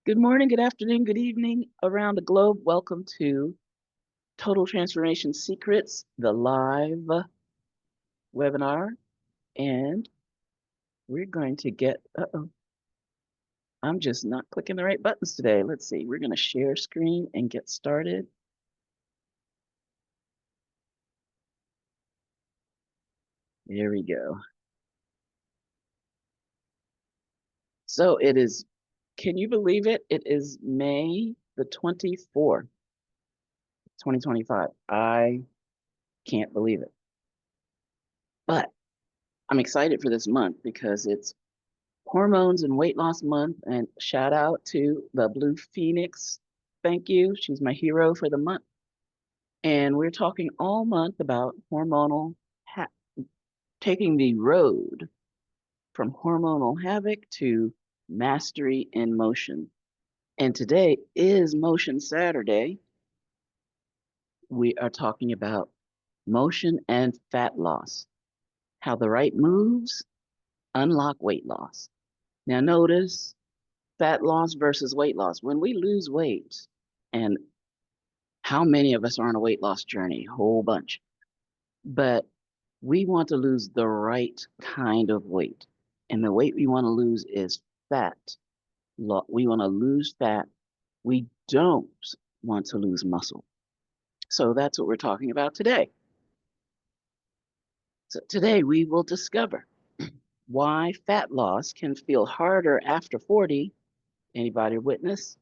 Good morning, good afternoon, good evening around the globe. Welcome to Total Transformation Secrets, the live webinar. And we're going to I'm just not clicking the right buttons today. Let's see, we're going to share screen and get started. There we go. So it is, can you believe it? It is May the 24th, 2025. I can't believe it. But I'm excited for this month because it's Hormones and Weight Loss Month, and shout out to the Blue Phoenix. Thank you. She's my hero for the month. And we're talking all month about taking the road from hormonal havoc to mastery in motion. And today is Motion Saturday. We are talking about motion and fat loss, how the right moves unlock weight loss. Now, notice fat loss versus weight loss. When we lose weight, and how many of us are on a weight loss journey? Whole bunch. But we want to lose the right kind of weight. And the weight we want to lose is fat. We want to lose fat. We don't want to lose muscle. So that's what we're talking about today. So today we will discover why fat loss can feel harder after 40. Anybody witness?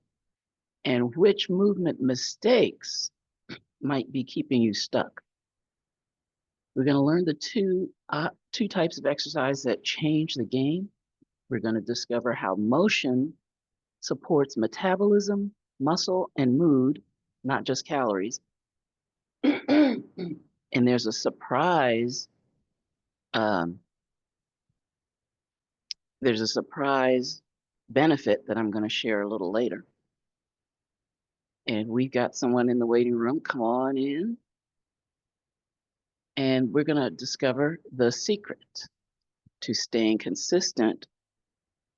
And which movement mistakes might be keeping you stuck. We're going to learn the two types of exercise that change the game. We're going to discover how motion supports metabolism, muscle, and mood, not just calories. And there's a surprise. Um, there's a surprise benefit that I'm going to share a little later. And we've got someone in the waiting room. Come on in. And we're going to discover the secret to staying consistent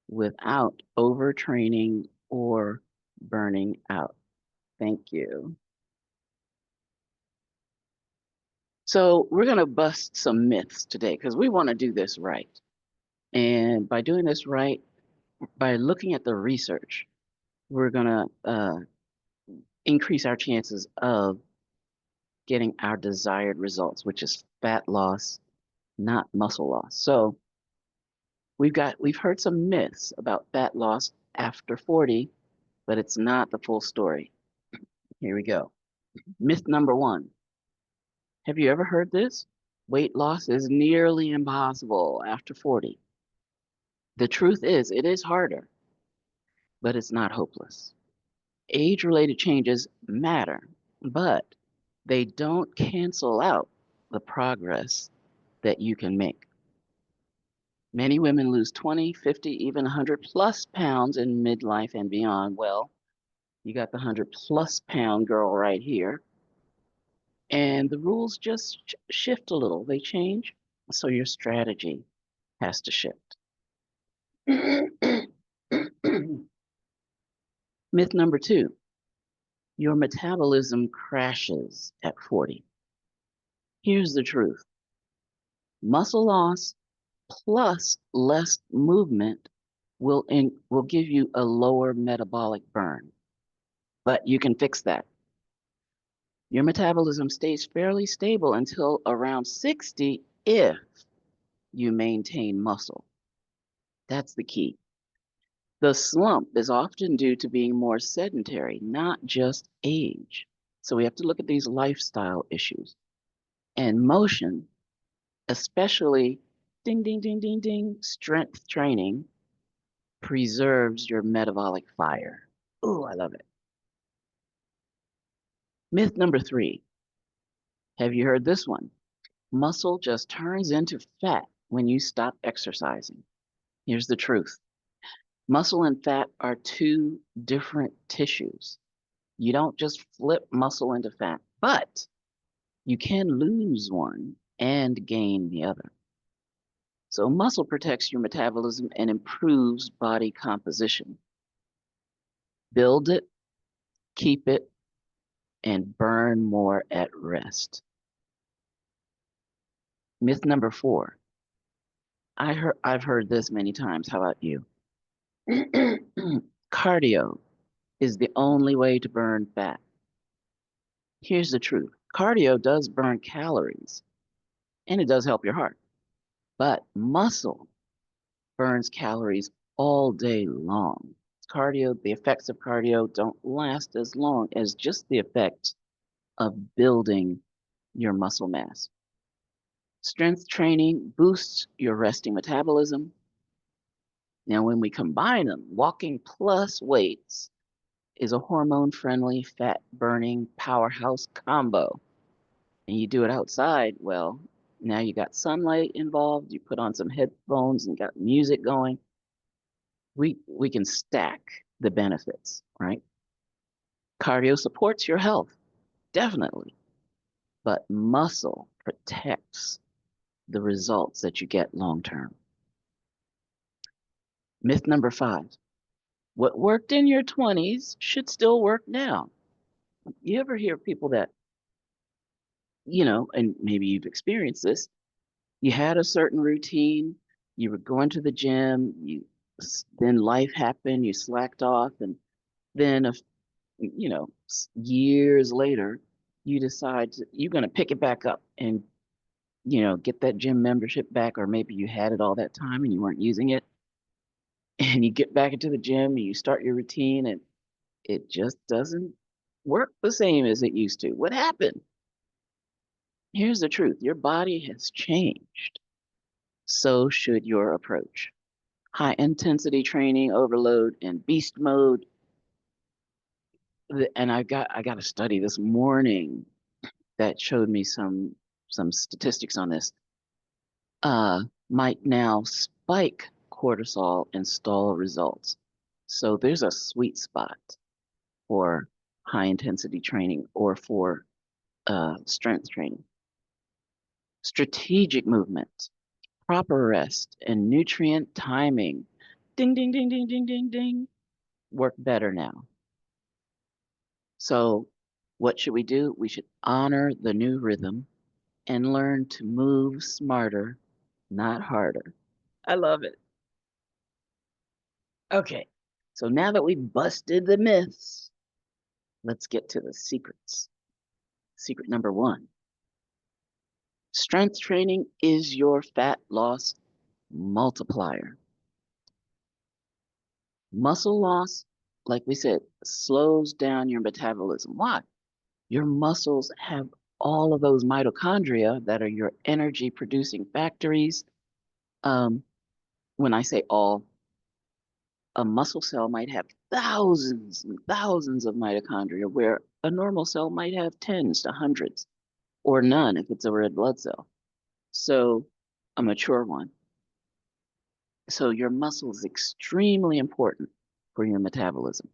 without overtraining or burning out. Thank you. So we're going to bust some myths today because we want to do this right. And by doing this right, by looking at the research, we're going to increase our chances of getting our desired results, which is fat loss, not muscle loss. So we've heard some myths about fat loss after 40, but it's not the full story. Here we go. Myth number one. Have you ever heard this? Weight loss is nearly impossible after 40. The truth is, it is harder, but it's not hopeless. Age-related changes matter, but they don't cancel out the progress that you can make. Many women lose 20, 50, even 100 plus pounds in midlife and beyond. Well, you got the 100 plus pound girl right here. And the rules just shift a little, they change. So your strategy has to shift. Myth number two, your metabolism crashes at 40. Here's the truth. Muscle loss plus less movement will give you a lower metabolic burn, but you can fix that. Your metabolism stays fairly stable until around 60 if you maintain muscle. That's the key. The slump is often due to being more sedentary, not just age. So we have to look at these lifestyle issues. And motion, especially ding, ding, ding, ding, ding, strength training, preserves your metabolic fire. Oh, I love it. Myth number three. Have you heard this one? Muscle just turns into fat when you stop exercising. Here's the truth. Muscle and fat are two different tissues. You don't just flip muscle into fat, but you can lose one and gain the other. So muscle protects your metabolism and improves body composition. Build it, keep it, and burn more at rest. Myth number 4. I've heard this many times. How about you? Cardio is the only way to burn fat. Here's the truth. Cardio does burn calories and it does help your heart, but muscle burns calories all day long. Cardio, the effects of cardio don't last as long as just the effect of building your muscle mass. Strength training boosts your resting metabolism. Now, when we combine them, walking plus weights is a hormone-friendly, fat-burning powerhouse combo. And you do it outside, well, now you got sunlight involved, you put on some headphones and got music going. We can stack the benefits, right? Cardio supports your health, definitely, but muscle protects the results that you get long term. Myth number 5. What worked in your 20s should still work now. You ever hear people that, and maybe you've experienced this, you had a certain routine, you were going to the gym, then life happened, you slacked off, and then years later, you decide you're going to pick it back up and get that gym membership back, or maybe you had it all that time and you weren't using it, and you get back into the gym and you start your routine and it just doesn't work the same as it used to. What happened? Here's the truth. Your body has changed. So should your approach. High intensity training, overload, and beast mode. And I got a study this morning that showed me some statistics on this. Might now spike cortisol and stall results. So there's a sweet spot for high intensity training or for strength training. Strategic movement, proper rest, and nutrient timing. Ding, ding, ding, ding, ding, ding, ding. Work better now. So, what should we do? We should honor the new rhythm and learn to move smarter, not harder. I love it. Okay, so now that we've busted the myths, let's get to the secrets. Secret number 1. Strength training is your fat loss multiplier. Muscle loss, like we said, slows down your metabolism. Why? Your muscles have all of those mitochondria that are your energy producing factories. When I say all, a muscle cell might have thousands and thousands of mitochondria, where a normal cell might have tens to hundreds, or none if it's a red blood cell. So, a mature one. So, your muscle is extremely important for your metabolism.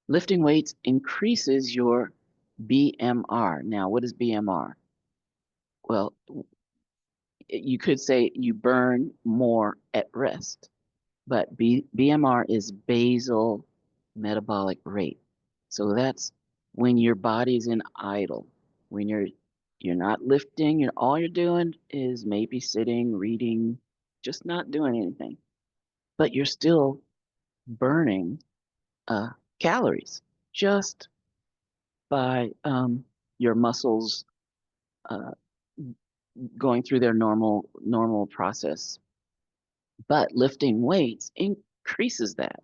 Lifting weights increases your BMR. Now, what is BMR? Well, you could say you burn more at rest, but BMR is basal metabolic rate. So that's when your body's in idle, when you're not lifting, all you're doing is maybe sitting, reading, just not doing anything, but you're still burning calories just by your muscles uh, going through their normal process. But lifting weights increases that.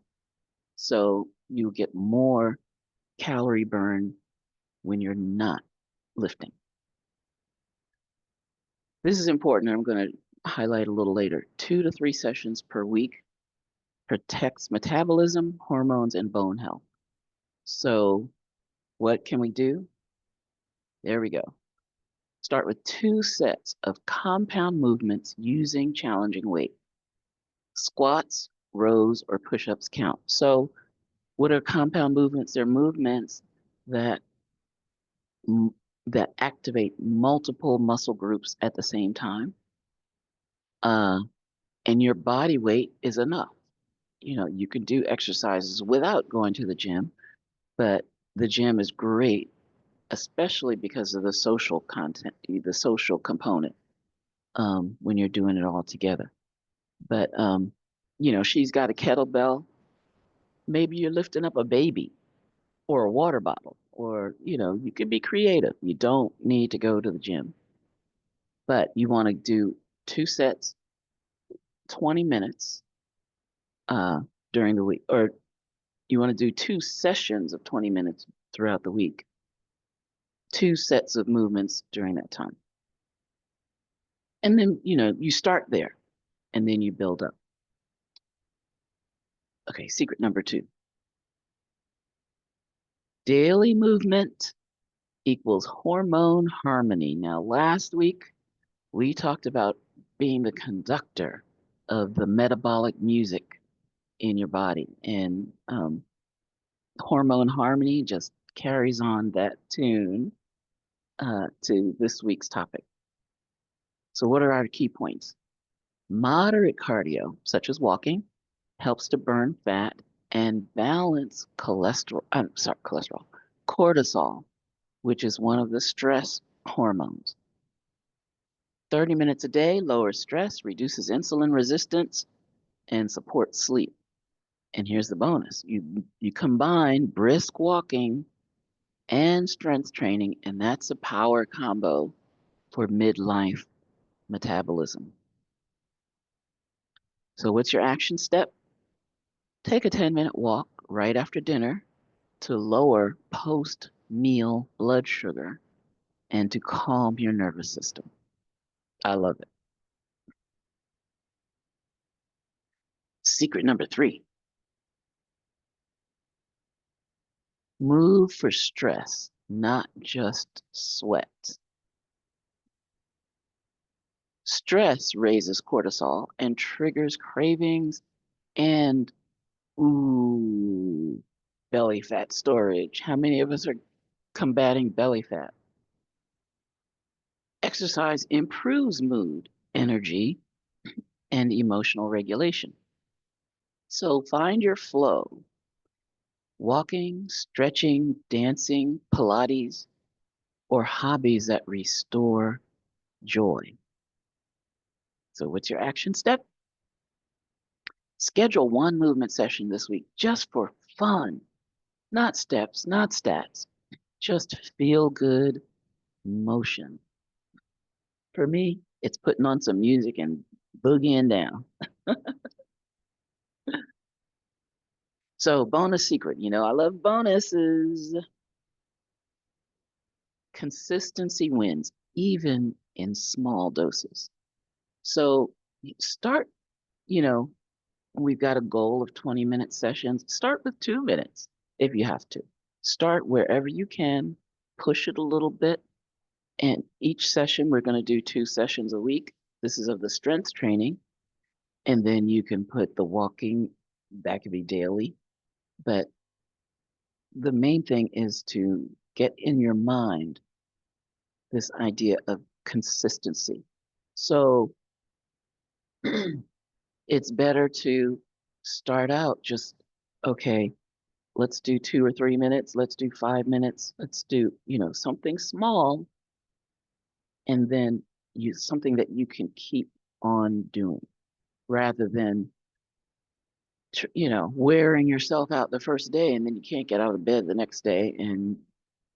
So you get more calorie burn when you're not lifting. This is important. I'm going to highlight a little later. 2 to 3 sessions per week protects metabolism, hormones, and bone health. So what can we do? There we go. Start with 2 sets of compound movements using challenging weight. Squats, rows, or push-ups count. So what are compound movements? They're movements that that activate multiple muscle groups at the same time. And your body weight is enough. you can do exercises without going to the gym, but the gym is great, especially because of the social content, the social component, when you're doing it all together. But she's got a kettlebell. Maybe you're lifting up a baby or a water bottle, or you can be creative. You don't need to go to the gym, but you want to do 2 sets, 20 minutes uh, during the week, or you want to do 2 sessions of 20 minutes throughout the week, 2 sets of movements during that time. And then, you start there and then you build up. Okay, secret number 2. Daily movement equals hormone harmony. Now, last week we talked about being the conductor of the metabolic music in your body, and hormone harmony just carries on that tune to this week's topic. So, what are our key points? Moderate cardio, such as walking, helps to burn fat and balance cortisol, which is one of the stress hormones. 30 minutes a day lowers stress, reduces insulin resistance, and supports sleep. And here's the bonus. You combine brisk walking and strength training, and that's a power combo for midlife metabolism. So what's your action step? Take a 10-minute walk right after dinner to lower post-meal blood sugar and to calm your nervous system. I love it. Secret number 3. Move for stress, not just sweat. Stress raises cortisol and triggers cravings and, ooh, belly fat storage. How many of us are combating belly fat? Exercise improves mood, energy, and emotional regulation. So find your flow. Walking, stretching, dancing, Pilates, or hobbies that restore joy. So what's your action step? Schedule one movement session this week just for fun. Not steps, not stats. Just feel good motion. For me, it's putting on some music and boogieing down. So bonus secret, I love bonuses. Consistency wins, even in small doses. So start, you know, we've got a goal of 20-minute sessions. Start with 2 minutes if you have to. Start wherever you can, push it a little bit. And each session, we're going to do 2 sessions a week. This is of the strength training. And then you can put the walking, that could be daily. But the main thing is to get in your mind this idea of consistency. So it's better to start out just, okay, let's do 2 or 3 minutes, let's do 5 minutes, let's do, something small, and then something that you can keep on doing rather than, wearing yourself out the first day and then you can't get out of bed the next day and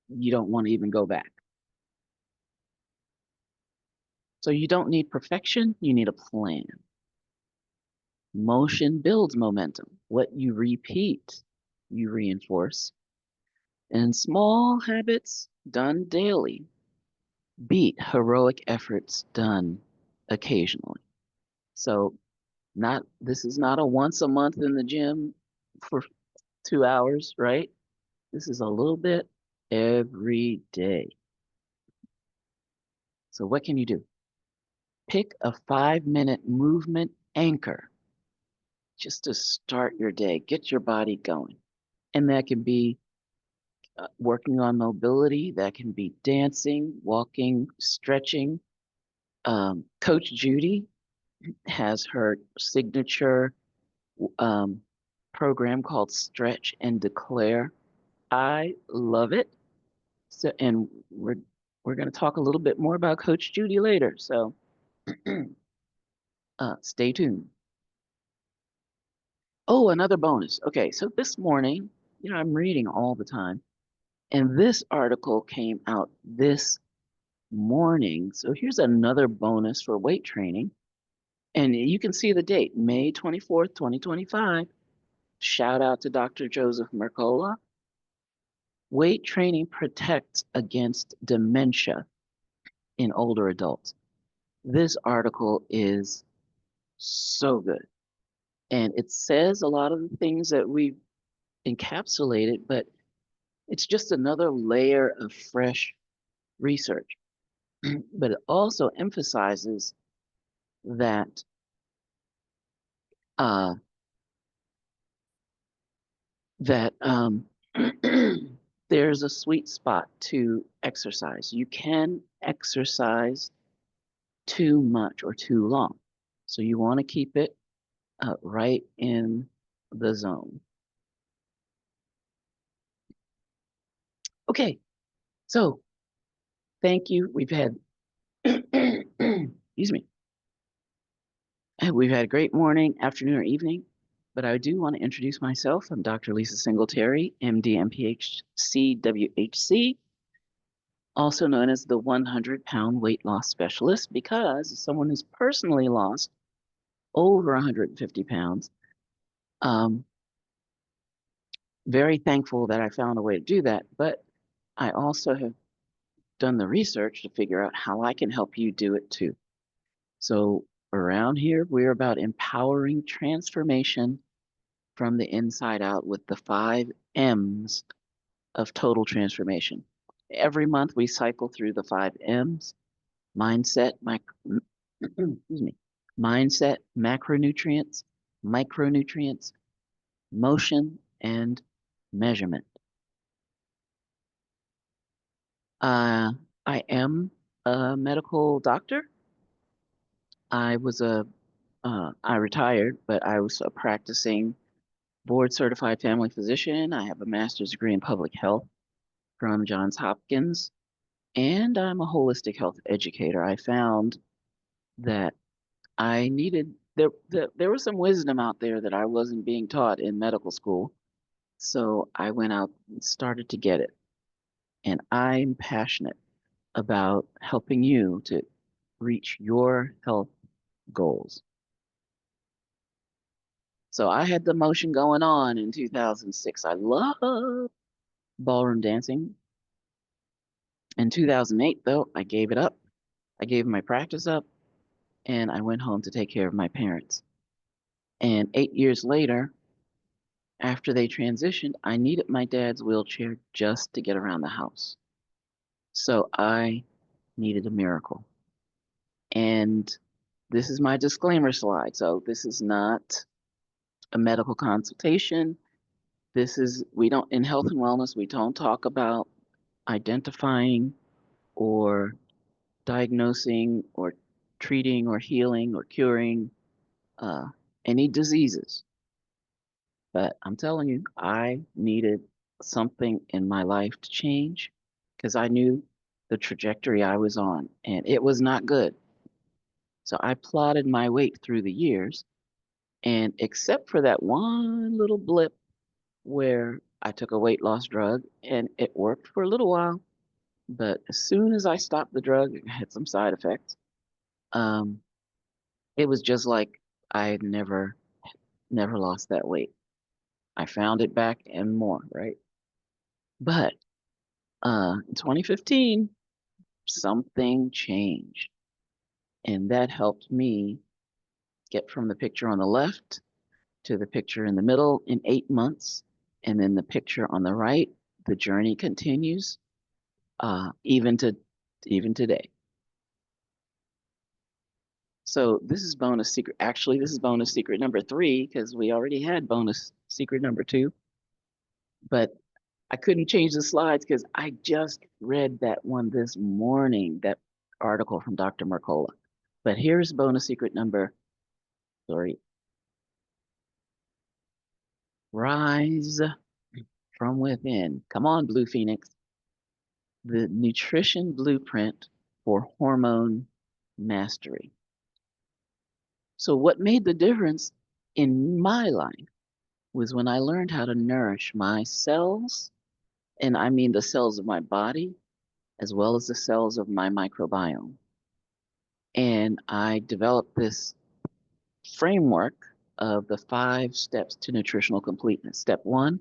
you don't want to even go back. So you don't need perfection, you need a plan. Motion builds momentum. What you repeat, you reinforce. And small habits done daily beat heroic efforts done occasionally. So this is not a once a month in the gym for 2 hours, right? This is a little bit every day. So what can you do? Pick a 5-minute movement anchor just to start your day, get your body going. And that can be working on mobility, that can be dancing, walking, stretching. Coach Judy has her signature program called Stretch and Declare. I love it. So, and we're going to talk a little bit more about Coach Judy later. So, stay tuned. Oh, another bonus. Okay, so this morning, I'm reading all the time, and this article came out this morning. So here's another bonus for weight training. And you can see the date, May 24th, 2025. Shout out to Dr. Joseph Mercola. Weight training protects against dementia in older adults. This article is so good. And it says a lot of the things that we've encapsulated, but it's just another layer of fresh research. But it also emphasizes that uh, that there's a sweet spot to exercise. You can exercise too much or too long. So you want to keep it right in the zone. Okay, so thank you. We've had, excuse me, we've had a great morning, afternoon, or evening, but I do want to introduce myself. I'm Dr. Lisa Singletary, MD, MPH, CWHC, also known as the 100-pound weight loss specialist, because as someone who's personally lost over 150 pounds, very thankful that I found a way to do that. But I also have done the research to figure out how I can help you do it too. So around here, we're about empowering transformation from the inside out with the 5 M's of total transformation. Every month we cycle through the 5 M's: mindset, excuse me, mindset, macronutrients, micronutrients, motion, and measurement. Uh, I am a medical doctor. I retired, but I was a practicing board certified family physician. I have a master's degree in public health from Johns Hopkins, and I'm a holistic health educator. I found that I needed there was some wisdom out there that I wasn't being taught in medical school. So I went out and started to get it. And I'm passionate about helping you to reach your health goals. So I had the motion going on in 2006. I love ballroom dancing. In 2008, though, I gave it up. I gave my practice up and I went home to take care of my parents. And 8 years later, after they transitioned, I needed my dad's wheelchair just to get around the house. So I needed a miracle. And this is my disclaimer slide. So this is not a medical consultation. We don't, in health and wellness, we don't talk about identifying or diagnosing or treating or healing or curing uh, any diseases. But I'm telling you, I needed something in my life to change because I knew the trajectory I was on and it was not good. So I plotted my weight through the years, and except for that one little blip where I took a weight loss drug and it worked for a little while, but as soon as I stopped the drug, it had some side effects. Um, it was just like I had never lost that weight. I found it back and more, right? But in 2015, something changed, and that helped me get from the picture on the left to the picture in the middle in 8 months, and then the picture on the right. The journey continues, even today. So this is bonus secret. Actually, this is bonus secret number 3 because we already had bonus secret number 2, but I couldn't change the slides because I just read that one this morning, that article from Dr. Mercola. But here's bonus secret number 3. Rise from within. Come on, Blue Phoenix. The nutrition blueprint for hormone mastery. So, what made the difference in my life was when I learned how to nourish my cells, and I mean the cells of my body as well as the cells of my microbiome. And I developed this framework of the 5 steps to nutritional completeness. Step one,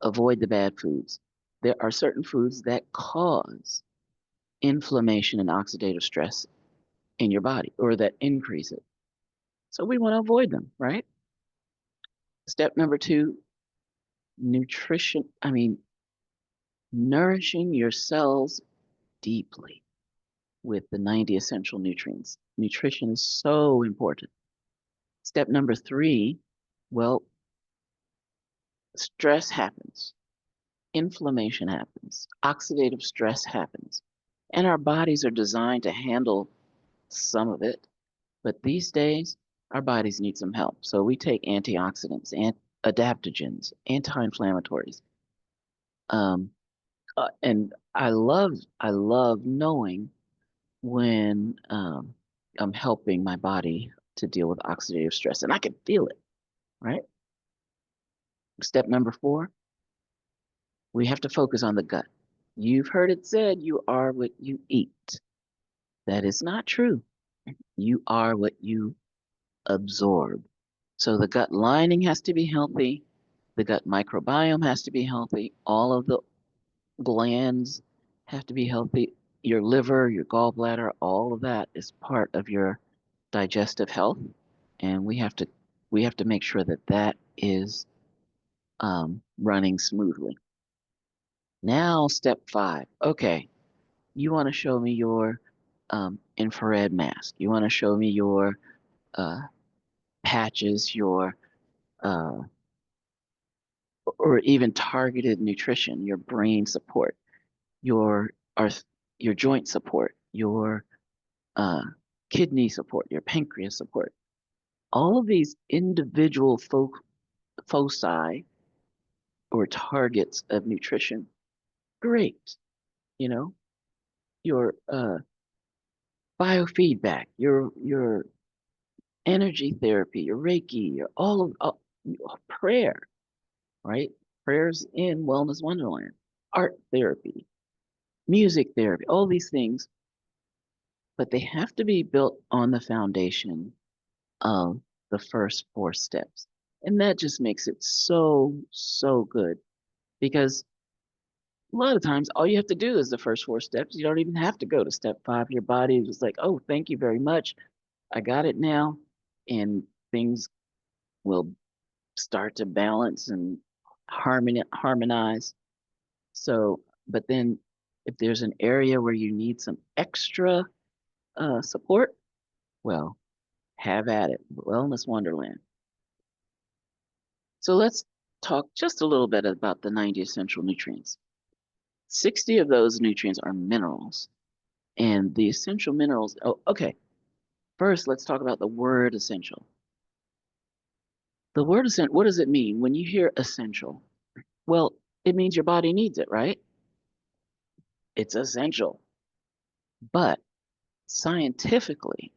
avoid the bad foods. There are certain foods that cause inflammation and oxidative stress in your body or that increase it. So we want to avoid them, right? Step number two, nutrition, I mean, nourishing your cells deeply with the 90 essential nutrients. Nutrition is so important. Step number three, well, stress happens, inflammation happens, oxidative stress happens, and our bodies are designed to handle some of it. But these days, our bodies need some help. So we take antioxidants and adaptogens, anti-inflammatories. Um, and I love knowing when I'm helping my body to deal with oxidative stress, and I can feel it, right? Step number four, we have to focus on the gut. You've heard it said you are what you eat. That is not true. You are what you absorb. So the gut lining has to be healthy. The gut microbiome has to be healthy. All of the glands have to be healthy. Your liver, your gallbladder, all of that is part of your digestive health, and we have to make sure that that is running smoothly. Now, step five. Okay, you want to show me your infrared mask. You want to show me your uh, patches, your uh, or even targeted nutrition, your brain support, your arth- your joint support, your uh, kidney support, your pancreas support. All of these individual foci or targets of nutrition, great. You know, your biofeedback, your energy therapy, your Reiki, your your prayer, right? Prayers in Wellness Wonderland, art therapy, music therapy, all these things, but they have to be built on the foundation of the first 4 steps. And that just makes it so, so good because a lot of times all you have to do is the first 4 steps. You don't even have to go to step five. Your body is just like, oh, thank you very much. I got it now. And things will start to balance and harmonize. So, but then if there's an area where you need some extra support, well, have at it. Wellness Wonderland. So let's talk just a little bit about the 90 essential nutrients. 60 of those nutrients are minerals, and the essential minerals. Oh, okay. First, let's talk about the word essential. The word essential, what does it mean when you hear essential? Well, it means your body needs it, right? It's essential. But scientifically,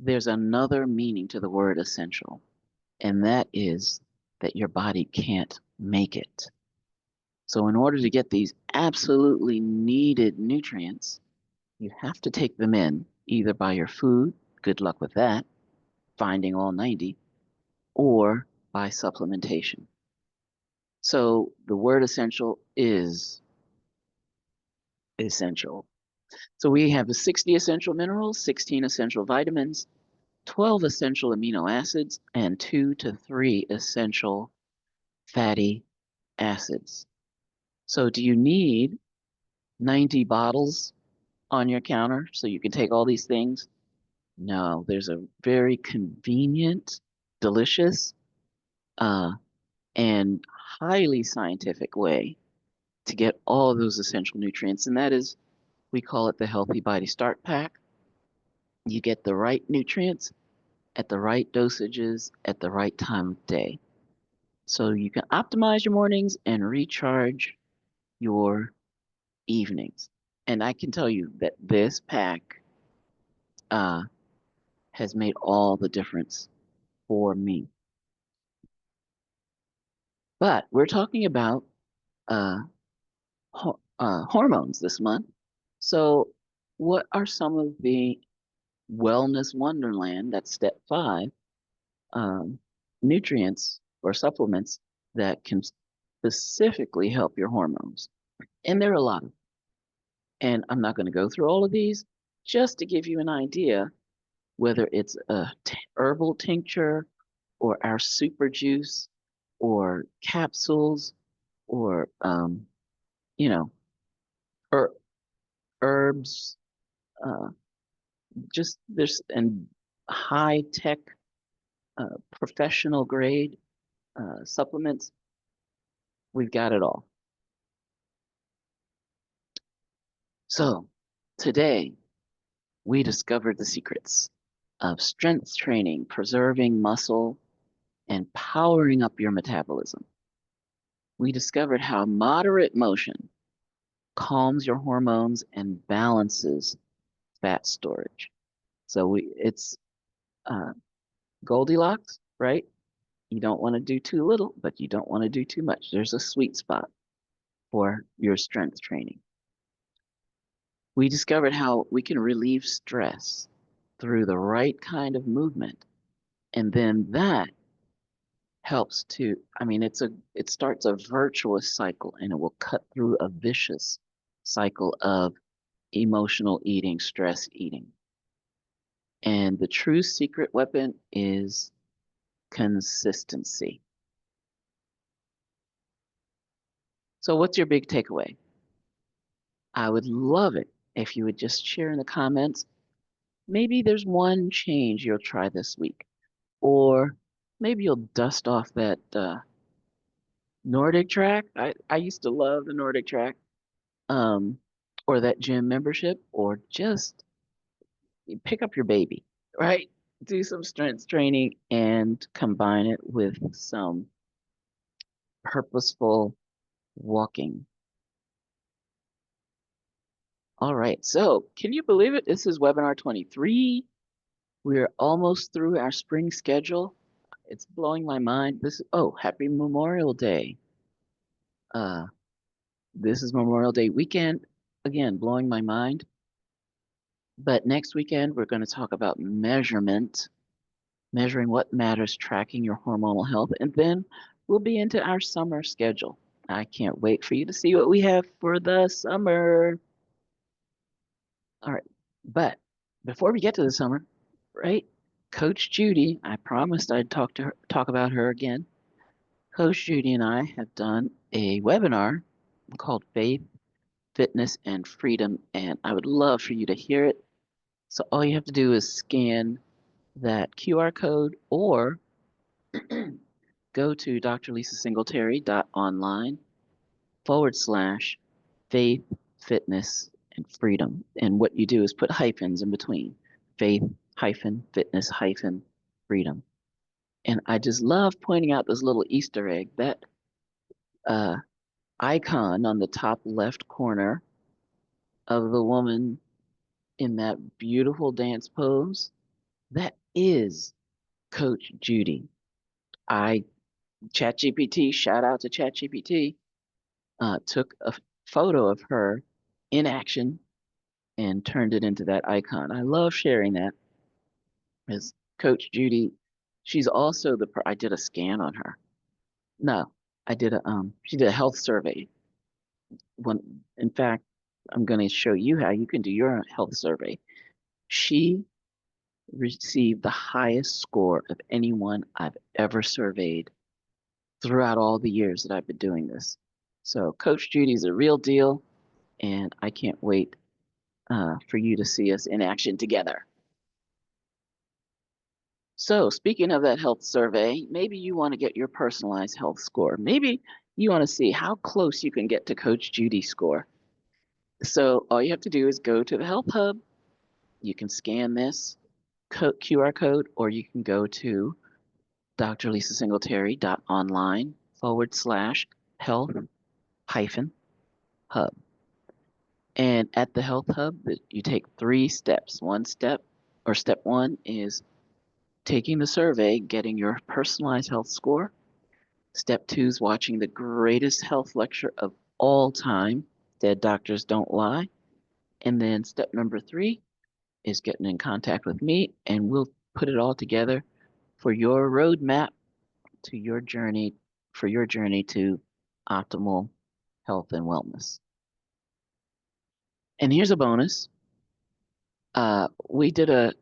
there's another meaning to the word essential, and that is that your body can't make it. So, in order to get these absolutely needed nutrients, you have to take them in either by your food, good luck with that, finding all 90, or by supplementation. So, the word essential is essential. So, we have the 60 essential minerals, 16 essential vitamins, 12 essential amino acids, and 2 to 3 essential fatty acids. So, do you need 90 bottles on your counter so you can take all these things? No, there's a very convenient, delicious, uh, and highly scientific way to get all of those essential nutrients, and that is we call it the Healthy Body Start Pack. You get the right nutrients at the right dosages at the right time of day. So you can optimize your mornings and recharge your evenings. And I can tell you that this pack uh, has made all the difference for me. But we're talking about uh, hormones this month. So, what are some of the wellness wonderland, that's step 5, um, nutrients or supplements that can specifically help your hormones? And there are a lot of, and I'm not going to go through all of these, just to give you an idea, whether it's a herbal tincture or our super juice or capsules or you know, er, herbs, uh, just there's and high tech, professional grade supplements. We've got it all. So today we discovered the secrets of strength training, preserving muscle, and powering up your metabolism. We discovered how moderate motion calms your hormones and balances fat storage. So it's uh, Goldilocks, right? You don't want to do too little, but you don't want to do too much. There's a sweet spot for your strength training. We discovered how we can relieve stress through the right kind of movement. And then that helps to, I mean, it starts a virtuous cycle and it will cut through a vicious cycle of emotional eating, stress eating. And the true secret weapon is consistency. So what's your big takeaway? I would love it if you would just share in the comments. Maybe there's one change you'll try this week, or maybe you'll dust off that Nordic track. I used to love the Nordic track, um, or that gym membership, or just pick up your baby, right? Do some strength training and combine it with some purposeful walking. All right, so can you believe it? This is webinar 23. We're almost through our spring schedule. It's blowing my mind. Oh, happy Memorial Day. Uh, this is Memorial Day weekend. Again, blowing my mind. But next weekend, we're going to talk about measurement, measuring what matters, tracking your hormonal health, and then we'll be into our summer schedule. I can't wait for you to see what we have for the summer. All right, but before we get to the summer, right? Coach Judy, I promised I'd talk about her again. Coach Judy and I have done a webinar called Faith, Fitness, and Freedom, and I would love for you to hear it. So all you have to do is scan that QR code or go to drlisasingletary.online/faith, fitness, and freedom. And what you do is put hyphens in between faith, fitness, freedom. And I just love pointing out this little Easter egg, that uh, icon on the top left corner of the woman in that beautiful dance pose. That is Coach Judy. I ChatGPT, shout out to ChatGPT, took a photo of her in action and turned it into that icon. I love sharing that as Coach Judy. She's also I did a scan on her. No, I did she did a health survey. In fact, I'm going to show you how you can do your health survey. She received the highest score of anyone I've ever surveyed throughout all the years that I've been doing this. So Coach Judy's a real deal, and I can't wait for you to see us in action together. So speaking of that health survey, maybe you want to get your personalized health score. Maybe you want to see how close you can get to Coach Judy's score. So all you have to do is go to the Health Hub. You can scan this QR code, or you can go to drlisasingletary.online health hyphen hub. And at the health hub, you take 3 steps. Step one is taking the survey, getting your personalized health score. Step two is watching the greatest health lecture of all time, Dead Doctors Don't Lie. And then step number 3 is getting in contact with me, and we'll put it all together for your roadmap to your journey to optimal health and wellness. And here's a bonus. We did a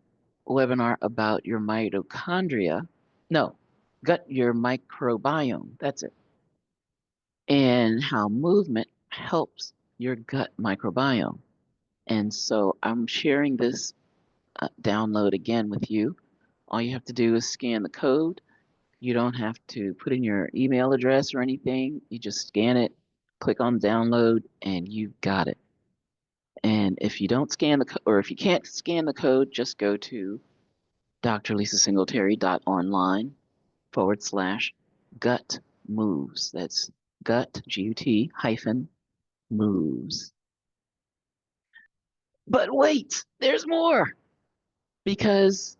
webinar about your mitochondria. No, your microbiome. That's it. And how movement helps your gut microbiome. And so I'm sharing this download again with you. All you have to do is scan the code. You don't have to put in your email address or anything. You just scan it, click on download, and you've got it. And if you don't scan the code, or if you can't scan the code, just go to drlisasingletary.online/gut moves. That's gut, G-U-T hyphen moves. But wait, there's more, because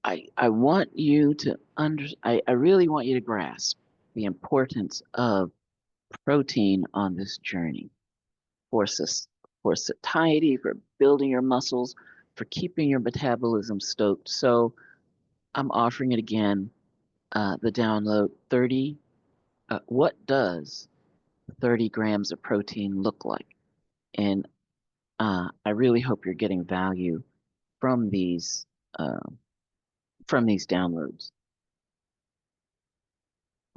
I want you to I really want you to grasp the importance of protein on this journey for, for satiety, for building your muscles, for keeping your metabolism stoked. So I'm offering it again, the download 30. What does 30 grams of protein look like? And I really hope you're getting value from these downloads.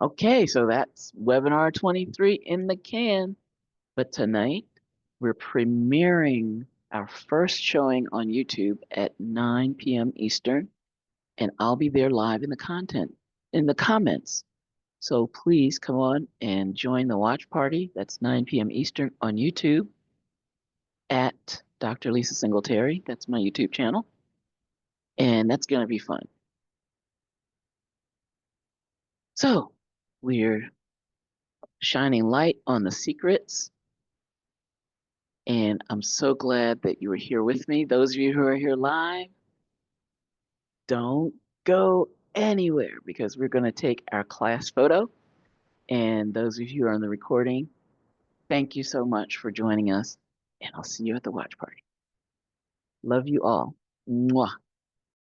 Okay, so that's webinar 23 in the can. But tonight, we're premiering our first showing on YouTube at 9 p.m. Eastern, and I'll be there live in the comments. So please come on and join the watch party. That's 9 p.m. Eastern on YouTube at Dr. Lisa Singletary. That's my YouTube channel. And that's going to be fun. So we're shining light on the secrets. And I'm so glad that you were here with me. Those of you who are here live, don't go anywhere, because we're going to take our class photo. And those of you who are on the recording, thank you so much for joining us. And I'll see you at the watch party. Love you all. Mwah.